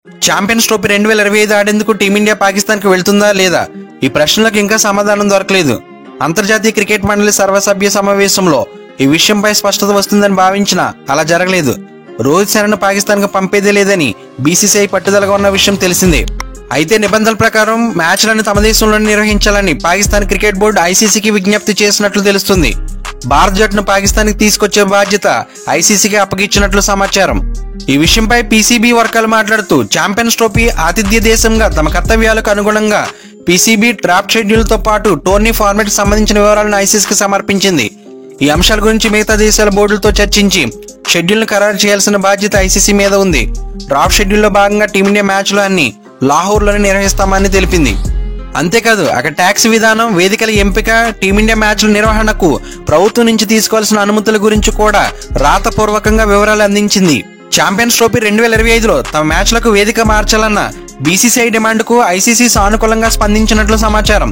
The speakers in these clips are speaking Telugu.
ఛాంపియన్స్ ట్రోఫీ 2025 ఆడేందుకు టీమిండియా పాకిస్తాన్కి వెళ్తుందా లేదా? ఈ ప్రశ్నలకు ఇంకా సమాధానం దొరకలేదు. అంతర్జాతీయ క్రికెట్ మండలి సర్వసభ్య సమావేశంలో ఈ విషయంపై స్పష్టత వస్తుందని భావించినా అలా జరగలేదు. రోహిత్ శర్మను పాకిస్తాన్కు పంపేదే లేదని బీసీసీఐ పట్టుదలగా ఉన్న విషయం తెలిసిందే. అయితే నిబంధనల ప్రకారం మ్యాచ్లను తమ దేశంలోనే నిర్వహించాలని పాకిస్తాన్ క్రికెట్ బోర్డు ఐసీసీకి విజ్ఞప్తి చేసినట్లు తెలుస్తుంది. భారత జట్టును పాకిస్తాన్కి తీసుకొచ్చే బాధ్యత ఐసీసీకి అప్పగించినట్లు సమాచారం. ఈ విషయంపై పీసీబీ వర్గాలు మాట్లాడుతూ ఛాంపియన్స్ ట్రోఫీ ఆతిథ్య దేశంగా తమ కర్తవ్యాలకు అనుగుణంగా పీసీబీ డ్రాఫ్ట్ షెడ్యూల్తో పాటు టోర్నీ ఫార్మాట్ సంబంధించిన వివరాలను ఐసీసీకి సమర్పించింది. ఈ అంశాల గురించి మిగతా దేశాల బోర్డులతో చర్చించి షెడ్యూల్ను ఖరారు చేయాల్సిన బాధ్యత ఐసీసీ మీద ఉంది. డ్రాఫ్ట్ షెడ్యూల్లో భాగంగా టీమిండియా మ్యాచ్లు అన్ని లాహోర్లోనే నిర్వహిస్తామని తెలిపింది. అంతేకాదు అక్కడ ట్యాక్స్ విధానం, వేదికల ఎంపిక, టీమిండియా మ్యాచ్ల నిర్వహణకు ప్రభుత్వం నుంచి తీసుకోవాల్సిన అనుమతుల గురించి కూడా రాతపూర్వకంగా వివరాలు అందించింది. ఛాంపియన్స్ ట్రోఫీ 2025లో తమ మ్యాచ్లకు వేదిక మార్చాలన్న బీసీసీఐ డిమాండ్కు ఐసీసీ సానుకూలంగా స్పందించినట్లు సమాచారం.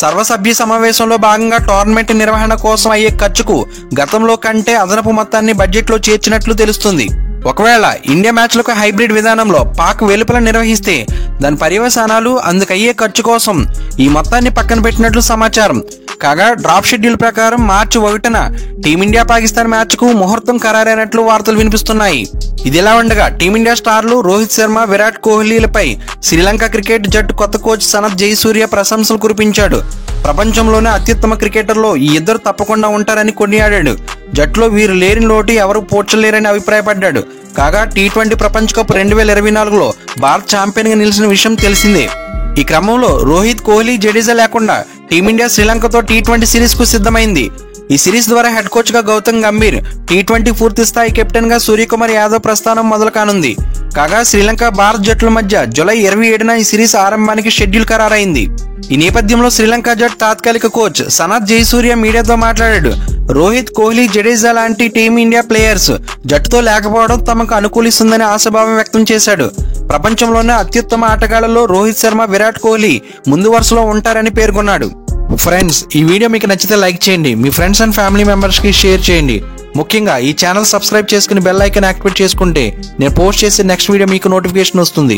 సర్వసభ్య సమావేశంలో భాగంగా టోర్నమెంట్ నిర్వహణ కోసం అయ్యే ఖర్చుకు గతంలో కంటే అదనపు మొత్తాన్ని బడ్జెట్లో చేర్చినట్లు తెలుస్తుంది. ఒకవేళ ఇండియా మ్యాచ్లకు హైబ్రిడ్ విధానంలో పాక్ వెలుపల నిర్వహిస్తే దాని పర్యవసానాలు, అందుకయ్యే ఖర్చు కోసం ఈ మొత్తాన్ని పక్కన పెట్టినట్లు సమాచారం. కాగా డ్రాఫ్ట్ షెడ్యూల్ ప్రకారం మార్చి 1న టీమిండియా పాకిస్తాన్ మ్యాచ్కు ముహూర్తం ఖరారైనట్లు వార్తలు వినిపిస్తున్నాయి. ఇదిలా ఉండగా టీమిండియా స్టార్లు రోహిత్ శర్మ, విరాట్ కోహ్లీలపై శ్రీలంక క్రికెట్ జట్టు కొత్త కోచ్ సనత్ జయసూర్య ప్రశంసలు కురిపించాడు. ప్రపంచంలోనే అత్యుత్తమ క్రికెటర్లో ఈ ఇద్దరు తప్పకుండా ఉంటారని కొనియాడాడు. జట్టులో వీరు లేని లోటు ఎవరు పోడ్చలేరని అభిప్రాయపడ్డాడు. కాగా టీ20 ప్రపంచ కప్ 2024లో భారత్ ఛాంపియన్ గా నిలిచిన విషయం తెలిసిందే. ఈ క్రమంలో రోహిత్, కోహ్లీ, జడేజా లేకుండా టీమిండియా శ్రీలంకతో టీ20 సిరీస్ కు సిద్ధమైంది. ఈ సిరీస్ ద్వారా హెడ్ కోచ్ గా గౌతమ్ గంభీర్, టీ20 పూర్తి స్థాయి కెప్టెన్ గా సూర్యకుమార్ యాదవ్ ప్రస్థానం మొదలు కానుంది. కాగా శ్రీలంక, భారత్ జట్ల మధ్య జూలై 27న ఈ సిరీస్ ఆరంభానికి షెడ్యూల్ ఖరారైంది. ఈ నేపథ్యంలో శ్రీలంక జట్టు తాత్కాలిక కోచ్ సనత్ జయసూర్య మీడియాతో మాట్లాడాడు. రోహిత్, కోహ్లీ, జడేజా లాంటి టీమిండియా ప్లేయర్స్ జట్టుతో లేకపోవడం తమకు అనుకూలిస్తుందని ఆశాభావం వ్యక్తం చేశాడు. ప్రపంచంలోనే అత్యుత్తమ ఆటగాళ్లలో రోహిత్ శర్మ, విరాట్ కోహ్లీ ముందు వరుసలో ఉంటారని పేర్కొన్నాడు. ఫ్రెండ్స్, ఈ వీడియో మీకు నచ్చితే లైక్ చేయండి, మీ ఫ్రెండ్స్ అండ్ ఫ్యామిలీ మెంబర్స్ కి షేర్ చేయండి. ముఖ్యంగా ఈ ఛానల్ సబ్స్క్రైబ్ చేసుకుని బెల్ ఐకాన్ యాక్టివేట్ చేసుకుంటే నేను పోస్ట్ చేసే నెక్స్ట్ వీడియో మీకు నోటిఫికేషన్ వస్తుంది.